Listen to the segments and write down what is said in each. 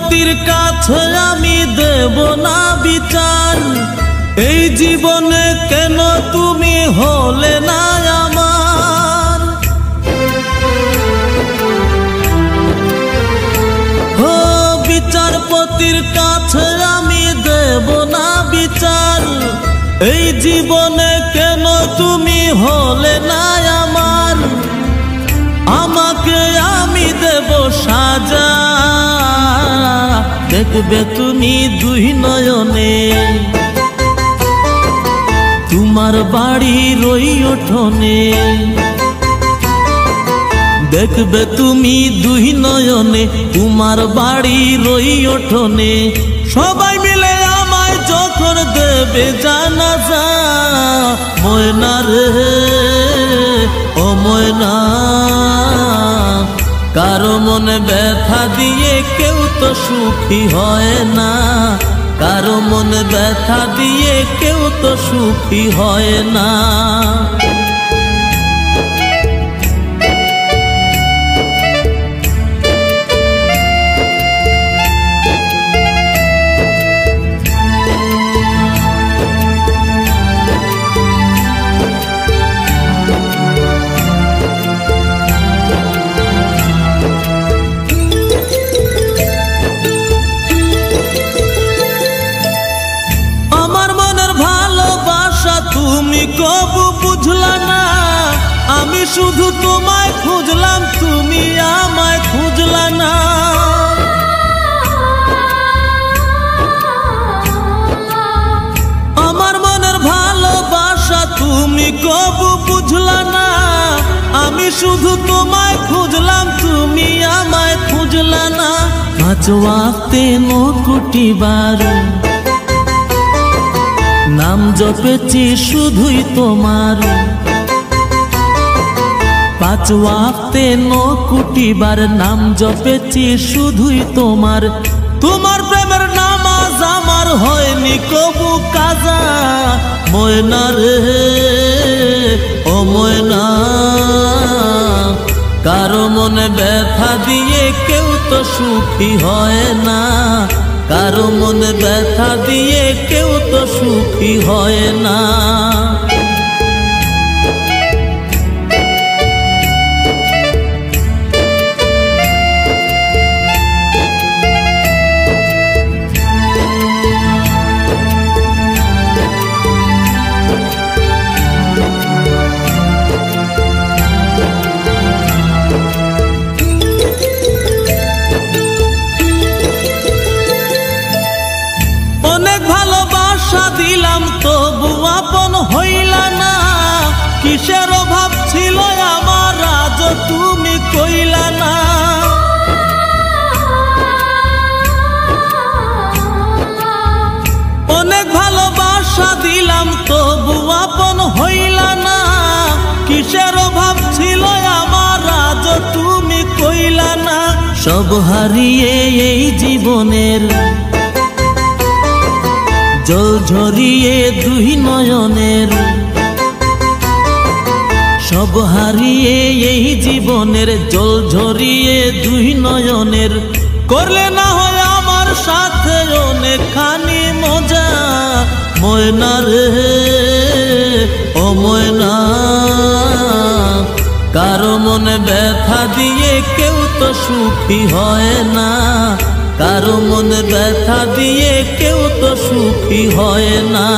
পতির কাছে আমি দেব না বিচার, এই জীবনে কেন তুমি হলে না আমার। ও বিচারপতির কাছে আমি দেব না বিচার, এই জীবনে কেন তুমি হলে না আমার। আমাকে আমি দেব সাজা, দেখবে তুমি দুই নয়নে, তোমার বাড়ির ওই উঠোনে। দেখবে তুমি দুই নয়নে, তোমার বাড়ির ওই উঠোনে। সবাই মিলে আমায় যখন দেবে জানাজা, ময়না রে ও ময়না, কারো মনে ব্যথা দিয়ে কেউ তো সুখী হয় না, কারো মনে ব্যথা দিয়ে কেউ তো সুখী হয় না। তুমি কবু বুঝলা না, আমি শুধু তোমায় খুঁজলাম, তুমি আমায় খুঁজলা না। আমার মনের ভালোবাসা তুমি কবু বুঝলা না, আমি শুধু তোমায় খুঁজলাম, তুমি আমায় খুঁজলা না। 5 ওয়াক্তে 9 কোটি বার নাম জপেছি শুধুই তোমার, 5 ওয়াক্তে 9 কোটি বার নাম জপেছি শুধুই তোমার। তোমার প্রেমের নামাজ আমার হয়নি কবু কাজা, ময়না রে ও ময়না, কারো মনে ব্যথা দিয়ে কেউ তো সুখী হয় না, কারো মনে ব্যথা দিয়ে কেউ তো সুখী হয় না। অনেক ভালোবাসা দিলাম তবু আপন হইলা না, কিসের অভাব ছিল আমার আজ তুমি কইলা না। অনেক ভালোবাসা দিলাম তবু আপন হইলা না, কিসের অভাব ছিল আমার আজ তুমি কইলা না। সব হারিয়ে এই জীবনের জল ঝরিয়ে দুই নয়নের, সব হারিয়ে এই জীবনের জল ঝরিয়ে দুই নয়নের। করলে না হয় আমার সাথে অনেকখানি মজা, ময়না রে ও ময়না, কারো মনে ব্যথা দিয়ে কেউ তো সুখী হয় না, কারো মনে ব্যথা দিয়ে কেউ তো সুখী হয় না।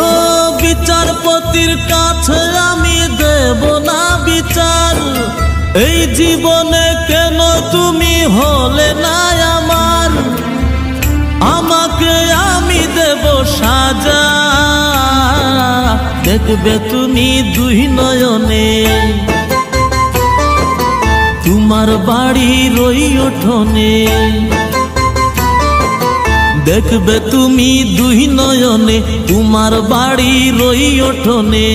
ও বিচারপতির কাছে আমি দেব না বিচার, এই জীবনে কেন তুমি হলে না আমার। আমাকে আমি দেব সাজা, দেখবে তুমি দুই নয়নে, তোমার বাড়ির ওই উঠোনে। দেখবে তুমি দুই নয়নে, তোমার বাড়ির ওই উঠোনে।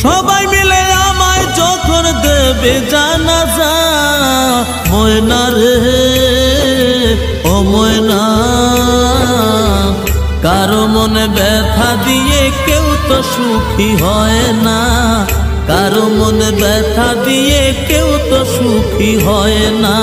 সবাই মিলে আমায় যখন দেবে জানাজা, ময়না রে ও ময়না, কারো মনে ব্যথা দিয়ে কেউ তো সুখী হয় না, কারো মনে ব্যথা দিয়ে কেউ তো সুখী হয় না।